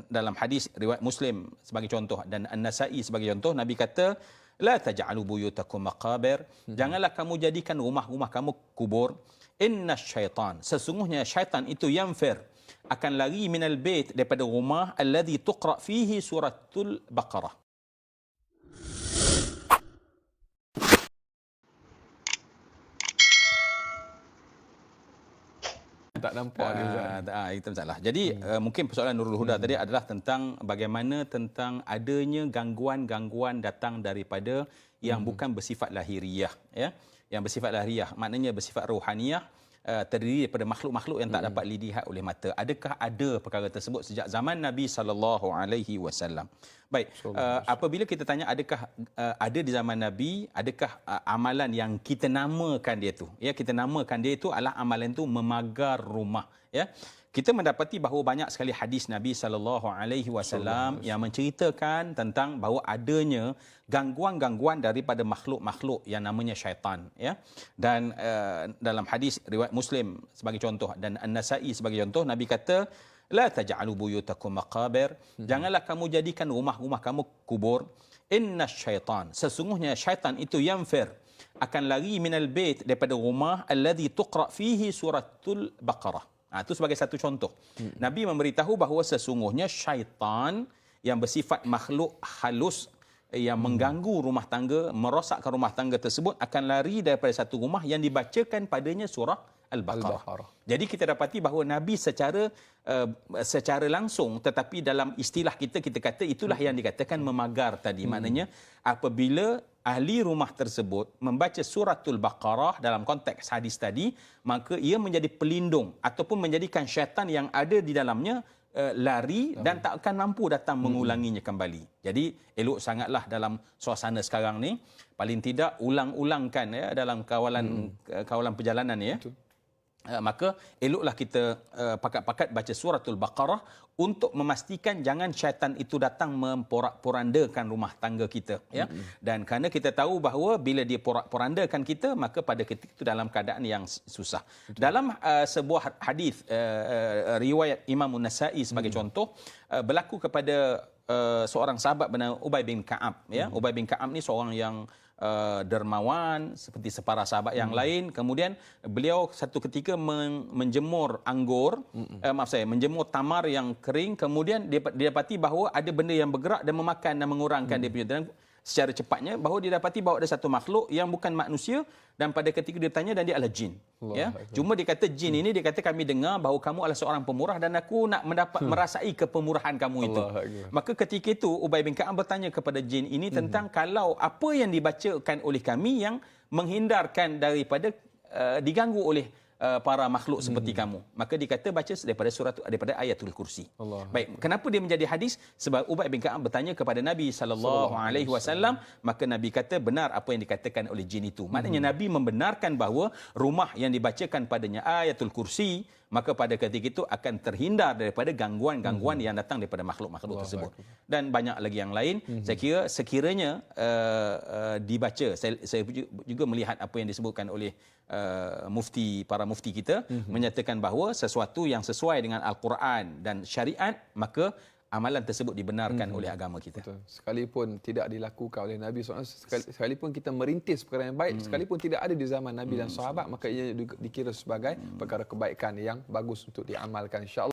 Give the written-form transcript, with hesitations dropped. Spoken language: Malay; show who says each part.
Speaker 1: dalam hadis riwayat Muslim sebagai contoh dan An-Nasa'i sebagai contoh, Nabi kata la taj'alu buyutakum maqabir, janganlah kamu jadikan rumah-rumah kamu kubur. Inna syaitan, sesungguhnya syaitan itu yanfir, akan lari minal bait, daripada rumah alladhi tuqra fihi suratul Baqarah.
Speaker 2: Tak nampak
Speaker 1: itu masalah. Jadi mungkin persoalan Nurul Huda tadi adalah tentang bagaimana tentang adanya gangguan-gangguan datang daripada yang bukan bersifat lahiriah, ya. Yang bersifat lahiriah maknanya bersifat rohaniah, terdiri daripada makhluk-makhluk yang tak dapat dilihat oleh mata. Adakah ada perkara tersebut sejak zaman Nabi SAW? Baik, apabila kita tanya adakah ada di zaman Nabi, adakah amalan yang kita namakan dia tu, ya, kita namakan dia itu adalah amalan tu memagar rumah, ya. Kita mendapati bahawa banyak sekali hadis Nabi SAW yang menceritakan tentang bahawa adanya gangguan-gangguan daripada makhluk-makhluk yang namanya syaitan, ya. Dan dalam hadis riwayat Muslim sebagai contoh dan An-Nasa'i sebagai contoh, Nabi kata la taj'alu buyutakum maqabir, janganlah kamu jadikan rumah-rumah kamu kubur. Inna syaitan, sesungguhnya syaitan itu yanfir, akan lari minal bait, daripada rumah alladhi tuqra fihi suratul Baqarah. Itu sebagai satu contoh. Nabi memberitahu bahawa sesungguhnya syaitan yang bersifat makhluk halus yang mengganggu rumah tangga, merosakkan rumah tangga tersebut, akan lari daripada satu rumah yang dibacakan padanya surah Al-Baqarah. Jadi kita dapati bahawa Nabi secara langsung, tetapi dalam istilah kita kata itulah yang dikatakan memagar tadi. Maknanya apabila ahli rumah tersebut membaca suratul Baqarah dalam konteks hadis tadi, maka ia menjadi pelindung ataupun menjadikan syaitan yang ada di dalamnya lari dan tak akan mampu datang mengulanginya kembali. Jadi elok sangatlah dalam suasana sekarang ni, paling tidak ulang-ulangkan, ya, dalam kawalan perjalanan, ya. Maka eloklah kita pakat-pakat baca suratul Baqarah untuk memastikan jangan syaitan itu datang memporak-porandakan rumah tangga kita, ya. Dan kerana kita tahu bahawa bila dia porak-porandakan kita, maka pada ketika itu dalam keadaan yang susah. Dalam sebuah hadis riwayat Imam An-Nasa'i sebagai contoh, berlaku kepada seorang sahabat bernama Ubay bin Ka'ab, ya. Ubay bin Ka'ab ni seorang yang dermawan seperti separa sahabat yang lain. Kemudian beliau satu ketika menjemur anggur, menjemur tamar yang kering. Kemudian dia dapati bahawa ada benda yang bergerak dan memakan dan mengurangkan dia punya. Dan secara cepatnya bahawa dia dapati bahawa ada satu makhluk yang bukan manusia, dan pada ketika dia tanya, dan dia adalah jin, ya. Cuma dia kata jin ini, dia kata kami dengar bahawa kamu adalah seorang pemurah dan aku nak merasai kepemurahan kamu itu. Maka ketika itu Ubay bin Ka'ab bertanya kepada jin ini tentang kalau apa yang dibacakan oleh kami yang menghindarkan daripada diganggu oleh para makhluk seperti kamu. Maka dikata baca daripada ayatul kursi. Baik, kenapa dia menjadi hadis? Sebab Ubay bin Ka'ab bertanya kepada Nabi SAW, maka Nabi kata benar apa yang dikatakan oleh jin itu. Maknanya Nabi membenarkan bahawa rumah yang dibacakan padanya ayatul kursi, maka pada ketika itu akan terhindar daripada gangguan-gangguan yang datang daripada makhluk-makhluk tersebut. Dan banyak lagi yang lain. Saya kira sekiranya dibaca, saya juga melihat apa yang disebutkan oleh para mufti kita, menyatakan bahawa sesuatu yang sesuai dengan Al-Quran dan syariat, maka amalan tersebut dibenarkan oleh agama kita.
Speaker 2: Betul. Sekalipun tidak dilakukan oleh Nabi SAW, sekalipun kita merintis perkara yang baik, sekalipun tidak ada di zaman Nabi dan sahabat, maka ia dikira sebagai perkara kebaikan yang bagus untuk diamalkan, insya-Allah.